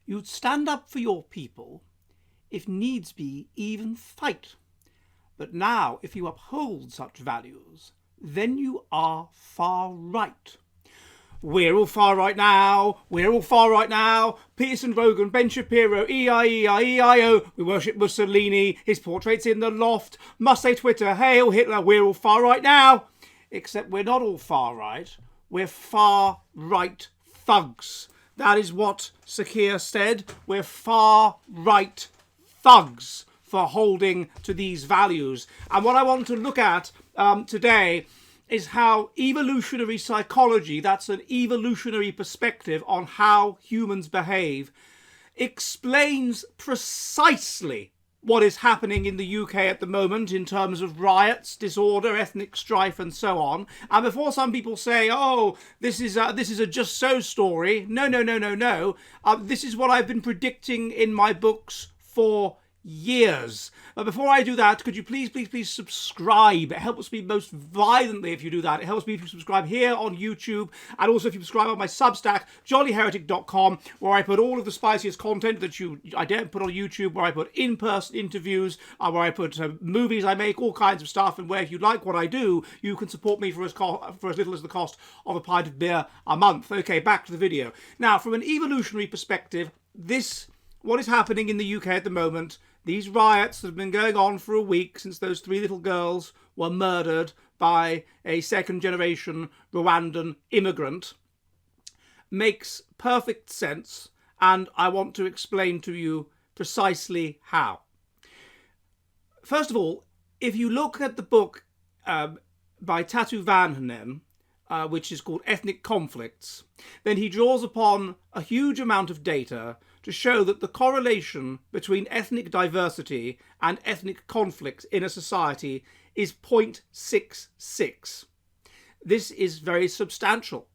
You'd stand up for your people, if needs be, even fight. But now, if you uphold such values, then you are far right. We're all far right now. We're all far right now. Peterson, Rogan, Ben Shapiro, EIO. We worship Mussolini. His portrait's in the loft. Must say Twitter. Hail Hitler. We're all far right now. Except we're not all far right. We're far right thugs. That is what Sakir said. We're far right thugs for holding to these values. And what I want to look at today is how evolutionary psychology, that's an evolutionary perspective on how humans behave, explains precisely what is happening in the UK at the moment in terms of riots, disorder, ethnic strife, and so on. And before some people say, "Oh, this is a just so story," no. This is what I've been predicting in my books for years. But before I do that, could you please subscribe? It helps me most violently if you do that. It helps me if you subscribe here on YouTube, and also if you subscribe on my Substack, jollyheretic.com, where I put all of the spiciest content that I don't put on YouTube, where I put in-person interviews, where I put movies I make, all kinds of stuff, and where if you like what I do, you can support me for as little as the cost of a pint of beer a month. Okay, back to the video. Now, from an evolutionary perspective, what is happening in the UK at the moment, these riots that have been going on for a week since those 3 little girls were murdered by a second-generation Rwandan immigrant, makes perfect sense, and I want to explain to you precisely how. First of all, if you look at the book by Tatu Van Hanem, which is called Ethnic Conflicts, then he draws upon a huge amount of data to show that the correlation between ethnic diversity and ethnic conflict in a society is 0.66. This is very substantial,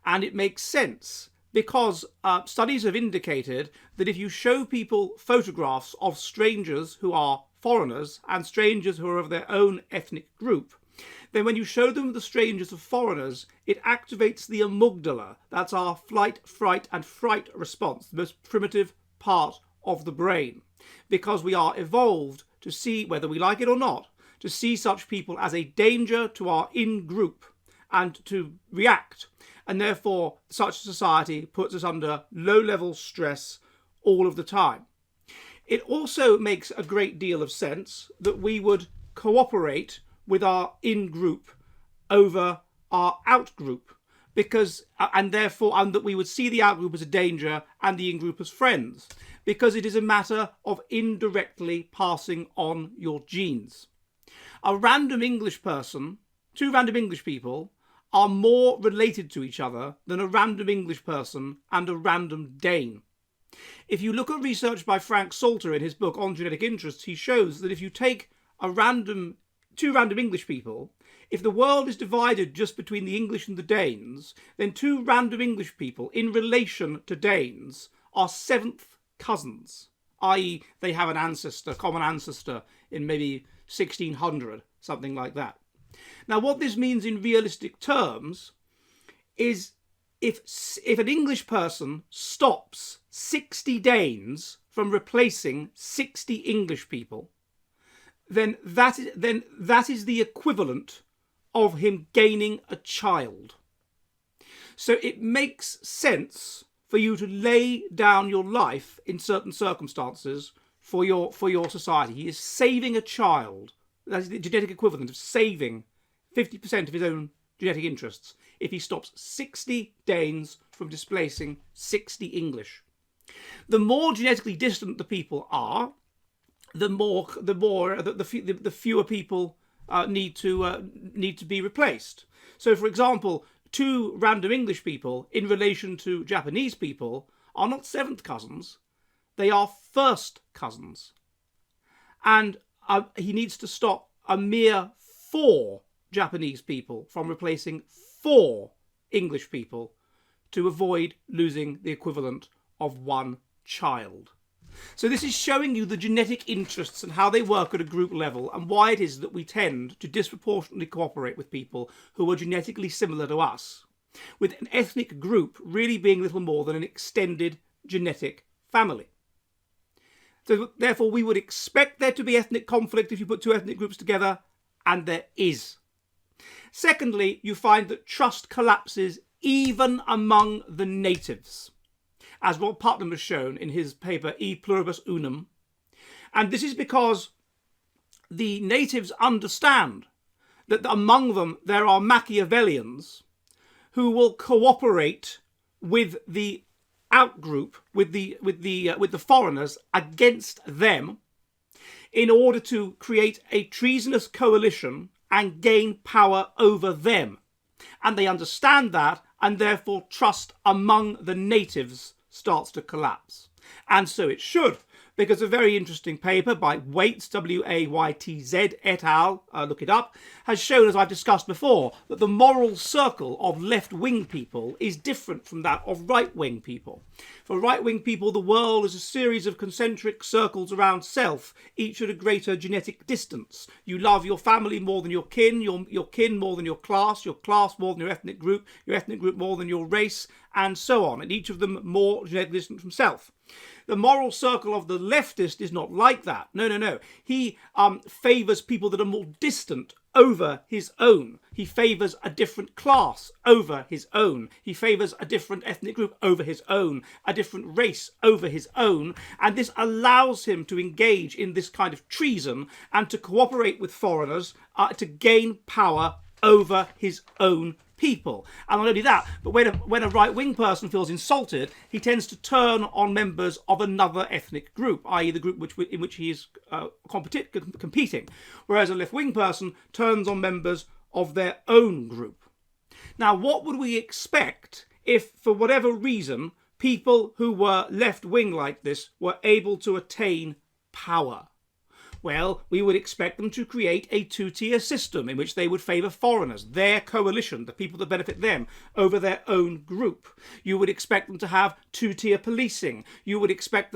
and it makes sense because studies have indicated that if you show people photographs of strangers who are foreigners and strangers who are of their own ethnic group, then when you show them the strangers of foreigners, it activates the amygdala. That's our flight, fright, and fright response, the most primitive part of the brain, because we are evolved to see, whether we like it or not, to see such people as a danger to our in-group and to react. And therefore, such a society puts us under low-level stress all of the time. It also makes a great deal of sense that we would cooperate with our in-group over our out-group, and that we would see the out-group as a danger and the in-group as friends, because it is a matter of indirectly passing on your genes. A random English person, 2 random English people, are more related to each other than a random English person and a random Dane. If you look at research by Frank Salter in his book On Genetic Interests, he shows that if you take 2 random English people, if the world is divided just between the English and the Danes, then 2 random English people in relation to Danes are 7th cousins, i.e. they have a common ancestor in maybe 1600, something like that. Now, what this means in realistic terms is if an English person stops 60 Danes from replacing 60 English people, then that is the equivalent of him gaining a child. So it makes sense for you to lay down your life in certain circumstances for your society. He is saving a child. That is the genetic equivalent of saving 50% of his own genetic interests if he stops 60 Danes from displacing 60 English. The more genetically distant the people are, the fewer people need to be replaced. So, for example, 2 random English people in relation to Japanese people are not 7th cousins; they are 1st cousins. And he needs to stop a mere 4 Japanese people from replacing 4 English people to avoid losing the equivalent of 1 child. So this is showing you the genetic interests and how they work at a group level, and why it is that we tend to disproportionately cooperate with people who are genetically similar to us, with an ethnic group really being little more than an extended genetic family. So therefore, we would expect there to be ethnic conflict if you put two ethnic groups together, and there is. Secondly, you find that trust collapses even among the natives, as Rob Putnam has shown in his paper E Pluribus Unum. And this is because the natives understand that among them there are Machiavellians who will cooperate with the outgroup, with the foreigners against them, in order to create a treasonous coalition and gain power over them. And they understand that, and therefore trust among the natives starts to collapse. And so it should, because a very interesting paper by Waytz, W-A-Y-T-Z et al., look it up, has shown, as I've discussed before, that the moral circle of left-wing people is different from that of right-wing people. For right-wing people, the world is a series of concentric circles around self, each at a greater genetic distance. You love your family more than your kin more than your class more than your ethnic group more than your race, and so on, and each of them more genetically distant from self. The moral circle of the leftist is not like that. No. He favours people that are more distant over his own. He favours a different class over his own. He favours a different ethnic group over his own, a different race over his own. And this allows him to engage in this kind of treason and to cooperate with foreigners to gain power over his own people. And not only that, but when a right-wing person feels insulted, he tends to turn on members of another ethnic group, i.e. the group in which he is competing, whereas a left-wing person turns on members of their own group. Now, what would we expect if, for whatever reason, people who were left-wing like this were able to attain power? Well, we would expect them to create a two-tier system in which they would favour foreigners, their coalition, the people that benefit them, over their own group. You would expect them to have two-tier policing. You would expect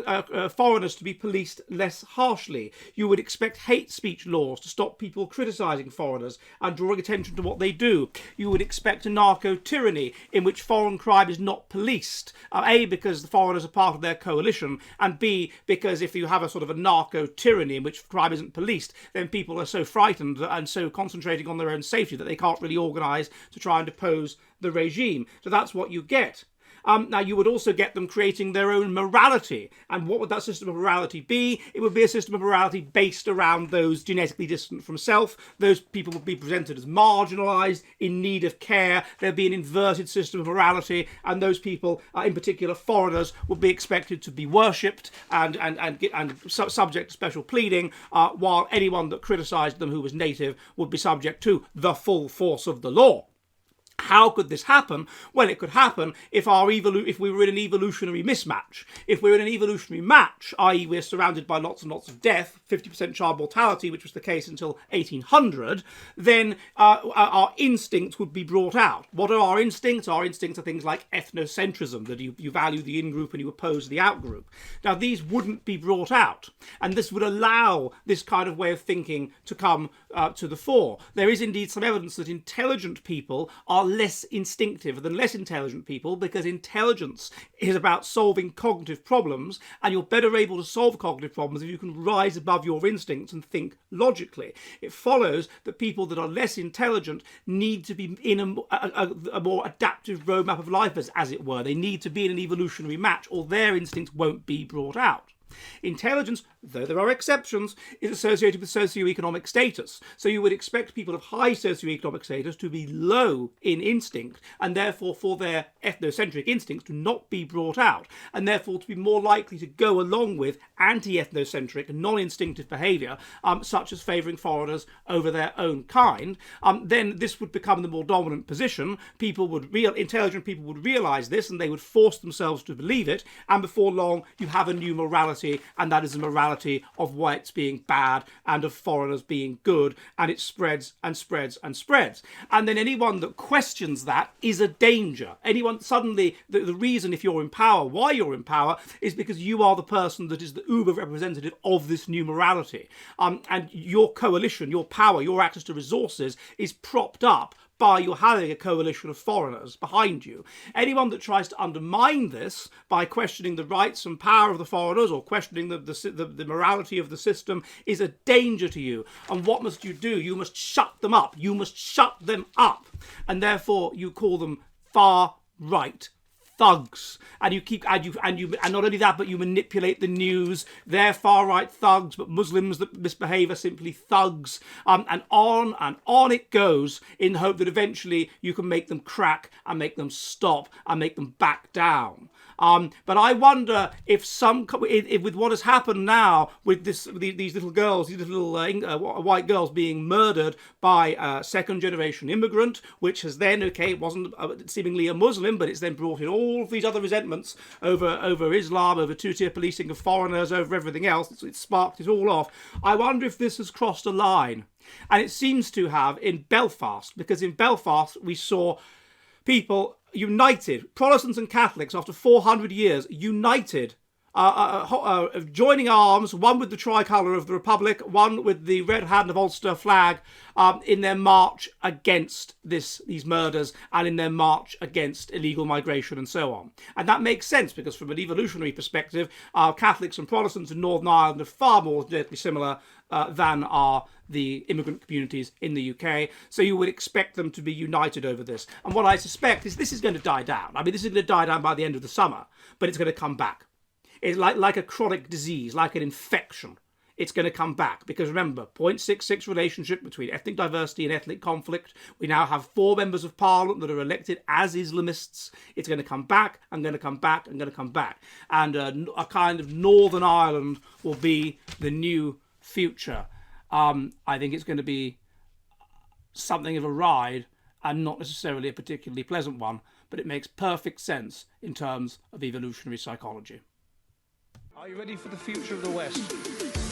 foreigners to be policed less harshly. You would expect hate speech laws to stop people criticising foreigners and drawing attention to what they do. You would expect a narco-tyranny in which foreign crime is not policed, A, because the foreigners are part of their coalition, and B, because if you have a sort of a narco-tyranny in which crime isn't policed, then people are so frightened and so concentrating on their own safety that they can't really organise to try and depose the regime. So that's what you get. Now, you would also get them creating their own morality. And what would that system of morality be? It would be a system of morality based around those genetically distant from self. Those people would be presented as marginalised, in need of care. There'd be an inverted system of morality. And those people, in particular foreigners, would be expected to be worshipped and subject to special pleading, while anyone that criticised them who was native would be subject to the full force of the law. How could this happen? Well, it could happen if we were in an evolutionary mismatch. If we're in an evolutionary match, i.e. we're surrounded by lots and lots of death, 50% child mortality, which was the case until 1800, then our instincts would be brought out. What are our instincts? Our instincts are things like ethnocentrism, that you value the in-group and you oppose the out-group. Now, these wouldn't be brought out, and this would allow this kind of way of thinking to come to the fore. There is indeed some evidence that intelligent people are less instinctive than less intelligent people, because intelligence is about solving cognitive problems, and you're better able to solve cognitive problems if you can rise above your instincts and think logically. It follows that people that are less intelligent need to be in a more adaptive roadmap of life, as it were. They need to be in an evolutionary match, or their instincts won't be brought out. Intelligence, though there are exceptions, is associated with socioeconomic status. So you would expect people of high socioeconomic status to be low in instinct, and therefore for their ethnocentric instincts to not be brought out, and therefore to be more likely to go along with anti-ethnocentric, non-instinctive behaviour, such as favouring foreigners over their own kind. Then this would become the more dominant position. Intelligent people would realise this, and they would force themselves to believe it, and before long you have a new morality, and that is the morality of whites being bad and of foreigners being good, and it spreads and spreads and spreads. And then anyone that questions that is a danger. Anyone suddenly, the reason if you're in power, why you're in power, is because you are the person that is the uber representative of this new morality. And your coalition, your power, your access to resources is propped up by you having a coalition of foreigners behind you. Anyone that tries to undermine this by questioning the rights and power of the foreigners or questioning the morality of the system is a danger to you. And what must you do? You must shut them up. You must shut them up. And therefore you call them far right thugs, and not only that, but you manipulate the news. They're far right thugs, but Muslims that misbehave are simply thugs, and on it goes, in the hope that eventually you can make them crack and make them stop and make them back down. But I wonder if with what has happened now with these little girls, these little white girls being murdered by a second-generation immigrant, which has then, it wasn't seemingly a Muslim, but it's then brought in all of these other resentments over Islam, over two-tier policing of foreigners, over everything else. It's sparked it all off. I wonder if this has crossed a line. And it seems to have in Belfast, because in Belfast we saw people united, Protestants and Catholics, after 400 years, united, joining arms, one with the tricolour of the Republic, one with the Red Hand of Ulster flag, in their march against these murders and in their march against illegal migration and so on. And that makes sense, because from an evolutionary perspective, Catholics and Protestants in Northern Ireland are far more genetically similar than are the immigrant communities in the UK. So you would expect them to be united over this. And what I suspect is this is going to die down. I mean, this is going to die down by the end of the summer, but it's going to come back. It's like a chronic disease, like an infection. It's going to come back, because remember, 0.66 relationship between ethnic diversity and ethnic conflict. We now have 4 members of parliament that are elected as Islamists. It's going to come back, and going to come back, and going to come back. And a kind of Northern Ireland will be the new future. I think it's going to be something of a ride, and not necessarily a particularly pleasant one, but it makes perfect sense in terms of evolutionary psychology. Are you ready for the future of the West?